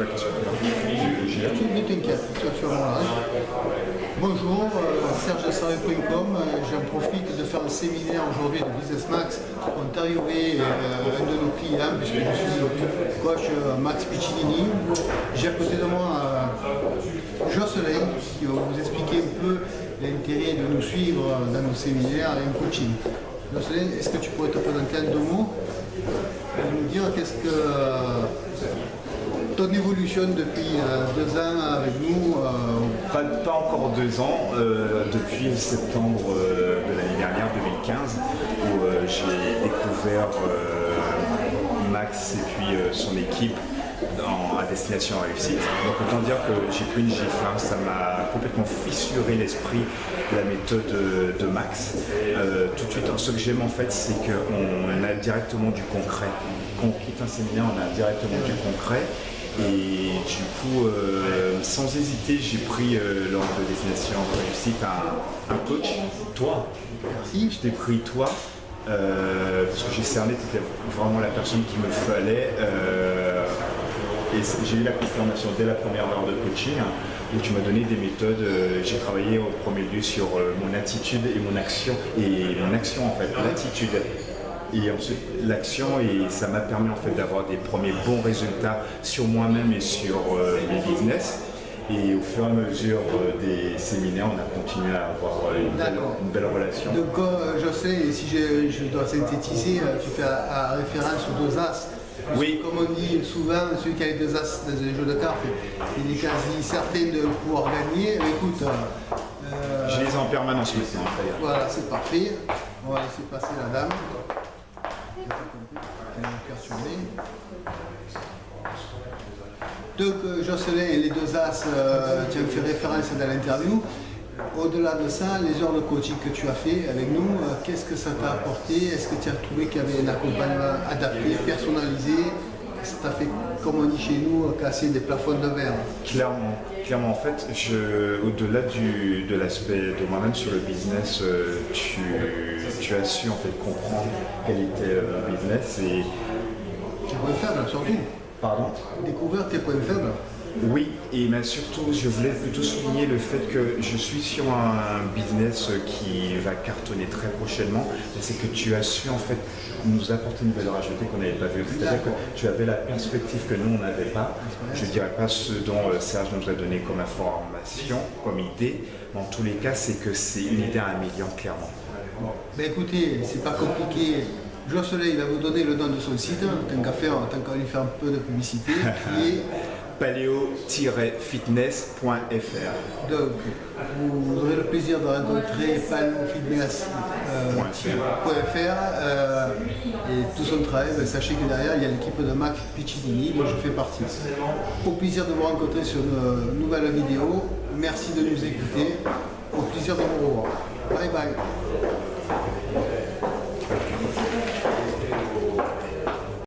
la question. Ne t'inquiète, tu as mon âge. Bonjour, sergesarret.com. J'en profite de faire un séminaire aujourd'hui de Business Max. On est arrivé un de nos clients, puisque je suis coach Max Piccinini. J'ai à côté de moi Jocelyn qui va vous expliquer un peu l'intérêt de nous suivre dans nos séminaires et en coaching. Jocelyn, est-ce que tu pourrais te présenter en 2 mots et nous dire qu'est-ce que ton évolution depuis 2 ans avec nous Pas encore 2 ans, depuis septembre de l'année dernière, 2015, où j'ai découvert Max et puis son équipe à destination réussite. Donc autant dire que j'ai pris une gifle, hein, ça m'a complètement fissuré l'esprit de la méthode de Max. Tout de suite, ce que j'aime en fait, c'est qu'on a directement du concret. Quand on quitte un séminaire, on a directement du concret. Et du coup, sans hésiter, j'ai pris lors de destination réussite un coach, toi. Merci. Je t'ai pris toi, parce que j'ai cerné que tu étais vraiment la personne qu'il me fallait. Et j'ai eu la confirmation dès la première heure de coaching où tu m'as donné des méthodes. J'ai travaillé au premier lieu sur mon attitude et mon action. Et mon action en fait, l'attitude. Et ensuite l'action, et ça m'a permis en fait d'avoir des premiers bons résultats sur moi-même et sur mes business. Et au fur et à mesure des séminaires, on a continué à avoir une belle relation. Donc je sais, si je dois synthétiser, tu fais référence aux 2 as. Oui. Comme on dit souvent, celui qui a les 2 as dans un jeu de cartes, il est quasi certain de pouvoir gagner. Mais écoute, je les ai en permanence maintenant. Voilà, c'est parfait. On va laisser passer la dame. Donc Jocelyn et les 2 as, tu as fait référence dans l'interview. Au-delà de ça, les heures de coaching que tu as fait avec nous, qu'est-ce que ça t'a apporté? Est-ce que tu as trouvé qu'il y avait un accompagnement adapté, personnalisé? Ça t'a fait, comme on dit chez nous, casser des plafonds de verre? Clairement, en fait, au-delà de l'aspect de moi-même sur le business, tu as su en fait comprendre quel était mon business et... Tes points faibles, surtout. Pardon? Découvrir tes points faibles. Oui, et mais surtout, je voulais plutôt souligner le fait que je suis sur un business qui va cartonner très prochainement. C'est que tu as su en fait nous apporter une valeur ajoutée qu'on n'avait pas vue. C'est-à-dire que tu avais la perspective que nous, on n'avait pas. Je ne dirais pas ce dont Serge nous a donné comme information, comme idée. Mais en tous les cas, c'est que c'est une idée à 1 million, clairement. Bon. Ben écoutez, c'est pas compliqué. Jocelyn, il va vous donner le nom de son site, tant qu'à lui faire un peu de publicité, qui est paleo-fitness.fr. Donc, vous aurez le plaisir de rencontrer paleo-fitness.fr et tout son travail. Sachez que derrière, il y a l'équipe de Max Piccinini, dont je fais partie. Au plaisir de vous rencontrer sur une nouvelle vidéo. Merci de nous écouter. Au plaisir de vous revoir. Bye bye.